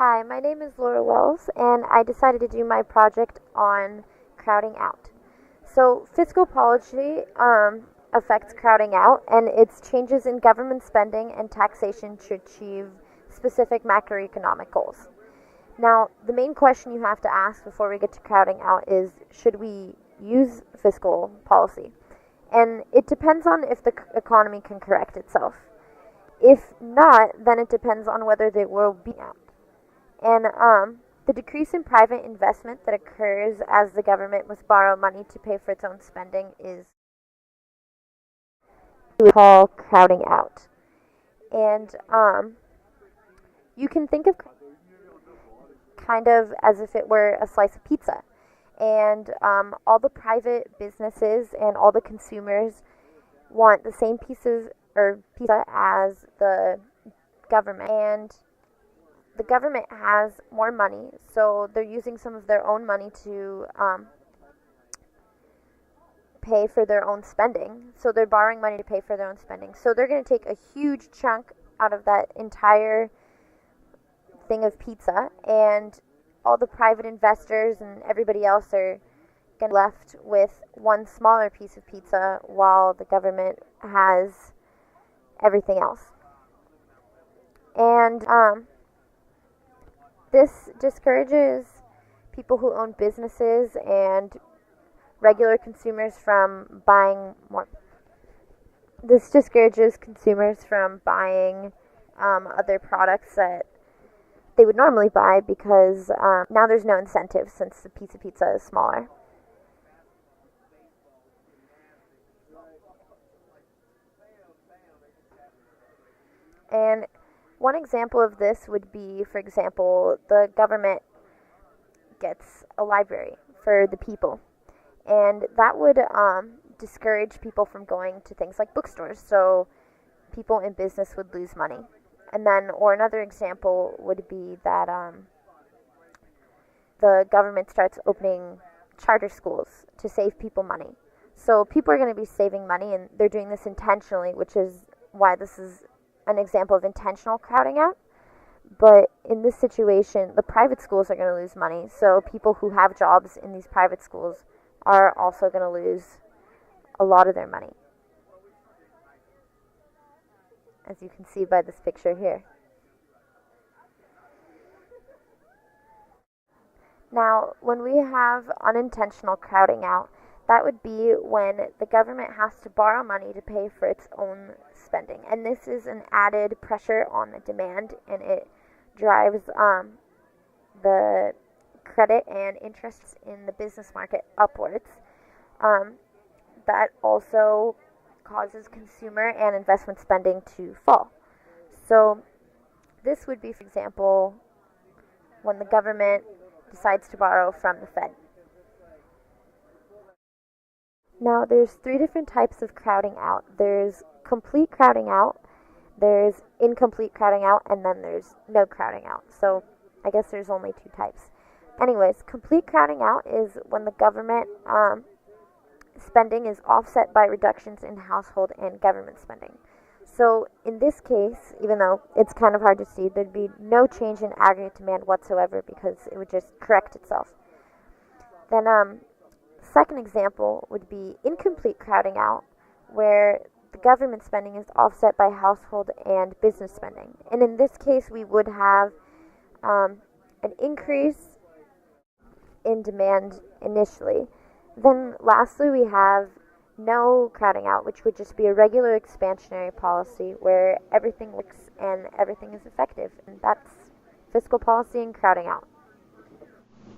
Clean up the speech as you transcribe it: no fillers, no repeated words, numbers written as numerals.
Hi, my name is Laura Wells, and I decided to do my project on crowding out. So, fiscal policy affects crowding out, and it's changes in government spending and taxation to achieve specific macroeconomic goals. Now, the main question you have to ask before we get to crowding out is should we use fiscal policy? And it depends on if the economy can correct itself. If not, then it depends on whether there will be out. And the decrease in private investment that occurs as the government must borrow money to pay for its own spending is what we call crowding out. And you can think of kind of as if it were a slice of pizza. And all the private businesses and all the consumers want the same pieces or pizza as the government. And the government has more money, so they're using some of their own money to pay for their own spending. So they're borrowing money to pay for their own spending. So they're going to take a huge chunk out of that entire thing of pizza, and all the private investors and everybody else are going to be left with one smaller piece of pizza while the government has everything else. And this discourages people who own businesses and regular consumers from buying more. This discourages consumers from buying other products that they would normally buy because now there's no incentive since the piece of pizza is smaller. And one example of this would be, for example, the government gets a library for the people. And that would discourage people from going to things like bookstores. So people in business would lose money. And then, or another example would be that the government starts opening charter schools to save people money. So people are going to be saving money, and they're doing this intentionally, which is why this is an example of intentional crowding out. But in this situation, the private schools are going to lose money. So people who have jobs in these private schools are also going to lose a lot of their money, as you can see by this picture here. Now, when we have unintentional crowding out, that would be when the government has to borrow money to pay for its own spending. And this is an added pressure on the demand, and it drives the credit and interests in the business market upwards. That also causes consumer and investment spending to fall. So this would be, for example, when the government decides to borrow from the Fed. Now, there's three different types of crowding out. There's complete crowding out, there's incomplete crowding out, and then there's no crowding out. So I guess there's only two types. Anyways, complete crowding out is when the government spending is offset by reductions in household and government spending. So in this case, even though it's kind of hard to see, there'd be no change in aggregate demand whatsoever because it would just correct itself. Then second example would be incomplete crowding out, where the government spending is offset by household and business spending. And in this case, we would have an increase in demand initially. Then lastly, we have no crowding out, which would just be a regular expansionary policy where everything works and everything is effective. And that's fiscal policy and crowding out.